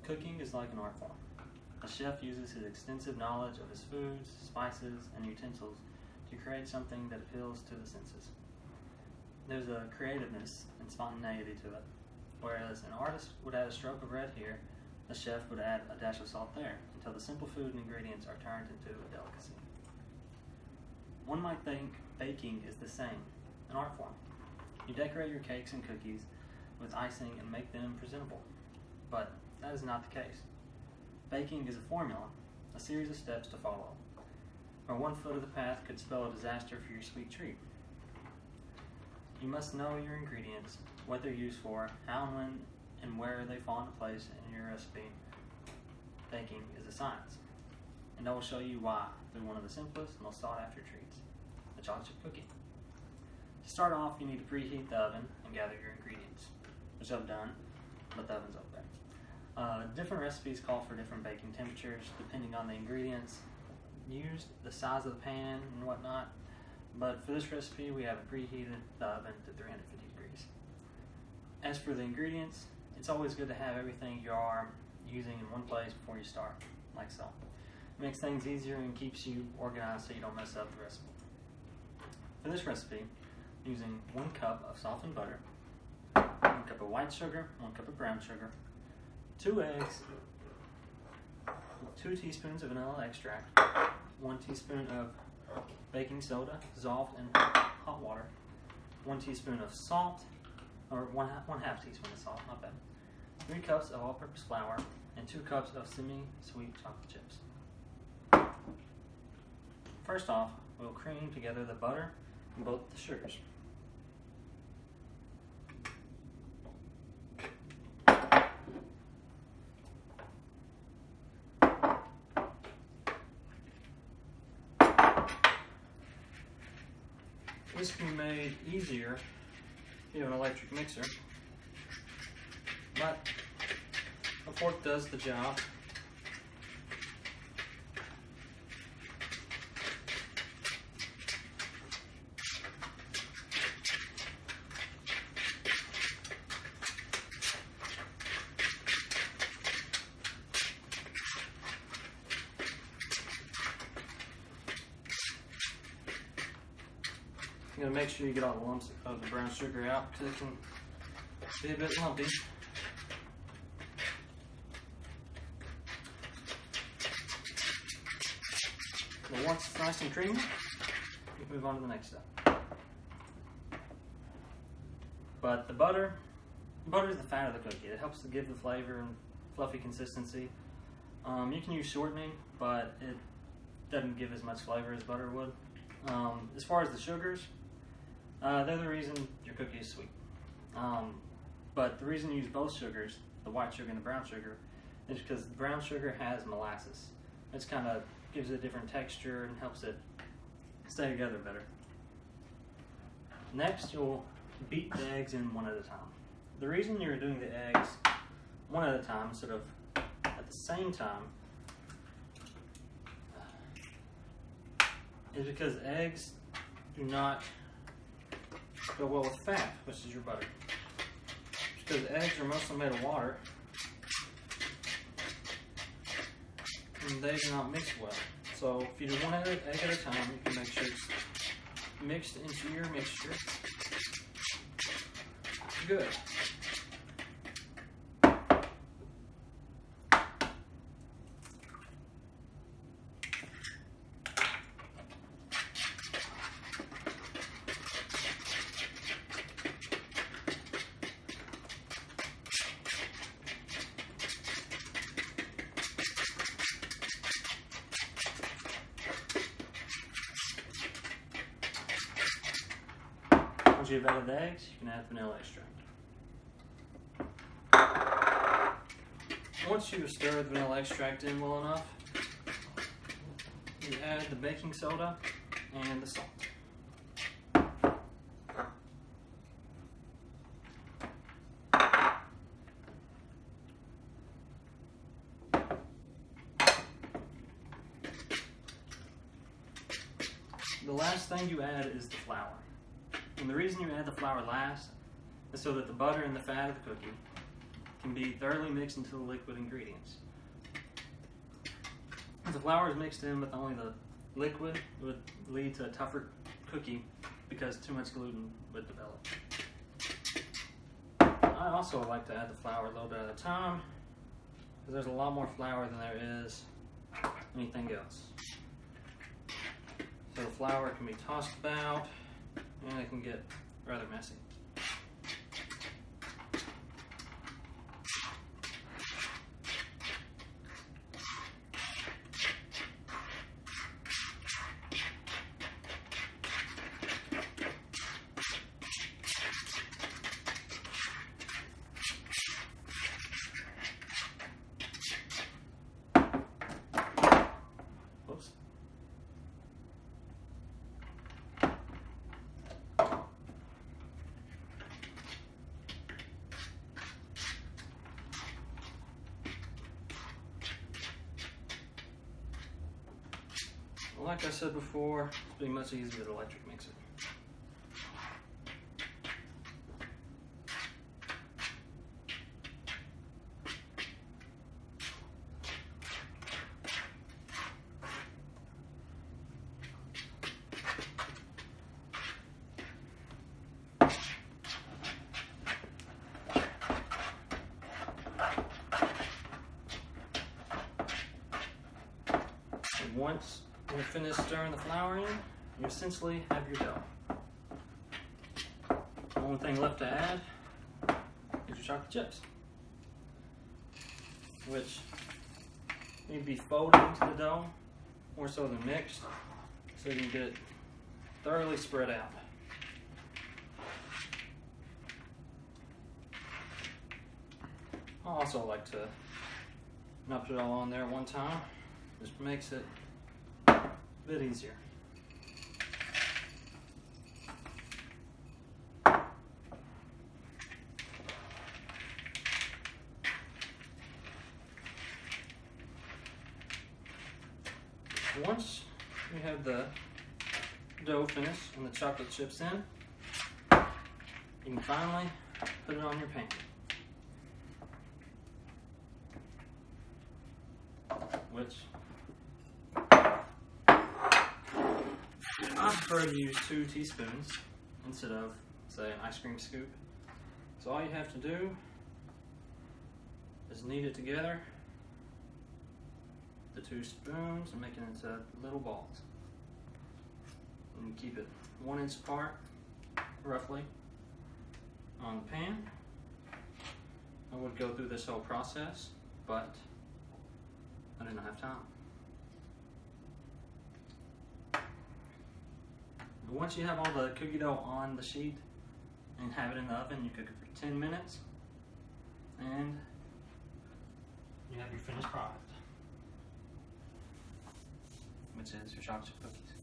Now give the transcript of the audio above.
Cooking is like an art form. A chef uses his extensive knowledge of his foods, spices, and utensils to create something that appeals to the senses. There's a creativeness and spontaneity to it. Whereas an artist would add a stroke of red here, a chef would add a dash of salt there, until the simple food and ingredients are turned into a delicacy. One might think baking is the same, an art form. You decorate your cakes and cookies with icing and make them presentable. But that is not the case. Baking is a formula, a series of steps to follow, where one foot of the path could spell a disaster for your sweet treat. You must know your ingredients, what they're used for, how and when and where they fall into place in your recipe. Baking is a science, and I will show you why through one of the simplest and most sought after treats, the chocolate chip cookie. To start off, you need to preheat the oven and gather your ingredients, which I've done, but the oven's over there. Different recipes call for different baking temperatures depending on the ingredients used, the size of the pan, and whatnot. But for this recipe, we have preheated the oven to 350 degrees. As for the ingredients, it's always good to have everything you are using in one place before you start, like so. It makes things easier and keeps you organized so you don't mess up the recipe. For this recipe, I'm using 1 cup of softened butter, 1 cup of white sugar, 1 cup of brown sugar, 2 eggs, 2 teaspoons of vanilla extract, 1 teaspoon of baking soda dissolved in hot water, 1 teaspoon of salt, or 1/2 teaspoon of salt, not bad, 3 cups of all-purpose flour, and 2 cups of semi-sweet chocolate chips. First off, we'll cream together the butter and both the sugars. This can be made easier if you have an electric mixer, but a fork does the job. You gotta make sure you get all the lumps of the brown sugar out because it can be a bit lumpy. But once it's nice and creamy, you can move on to the next step. But the butter is the fat of the cookie. It helps to give the flavor and fluffy consistency. You can use shortening, but it doesn't give as much flavor as butter would. As far as the sugars, they're the reason your cookie is sweet. But the reason you use both sugars, the white sugar and the brown sugar, is because the brown sugar has molasses. It kind of gives it a different texture and helps it stay together better. Next, you'll beat the eggs in one at a time. The reason you're doing the eggs one at a time instead of at the same time is because eggs do not go well with fat, which is your butter. Because eggs are mostly made of water, and they do not mix well. So if you do one egg at a time, you can make sure it's mixed into your mixture. Good. Once you've added the eggs, you can add vanilla extract. Once you stir the vanilla extract in well enough, you add the baking soda and the salt. The last thing you add is the flour. And the reason you add the flour last is so that the butter and the fat of the cookie can be thoroughly mixed into the liquid ingredients. If the flour is mixed in with only the liquid, it would lead to a tougher cookie because too much gluten would develop. I also like to add the flour a little bit at a time because there's a lot more flour than there is anything else. So the flour can be tossed about and it can get rather messy. Whoops. Well, like I said before, it's pretty much easier with an electric mixer. And once you're finished stirring the flour in, you essentially have your dough. The only thing left to add is your chocolate chips, which need to be folded into the dough more so than mixed, so you can get it thoroughly spread out. I also like to not put it all on there at one time. Just makes it a bit easier. Once you have the dough finished and the chocolate chips in, you can finally put it on your pan, which I prefer to use 2 teaspoons instead of, say, an ice cream scoop. So all you have to do is knead it together, the 2 spoons, and make it into little balls. And you keep it 1 inch apart, roughly, on the pan. I would go through this whole process, but I didn't have time. Once you have all the cookie dough on the sheet and have it in the oven, you cook it for 10 minutes and you have your finished product, which is your chocolate chip cookies.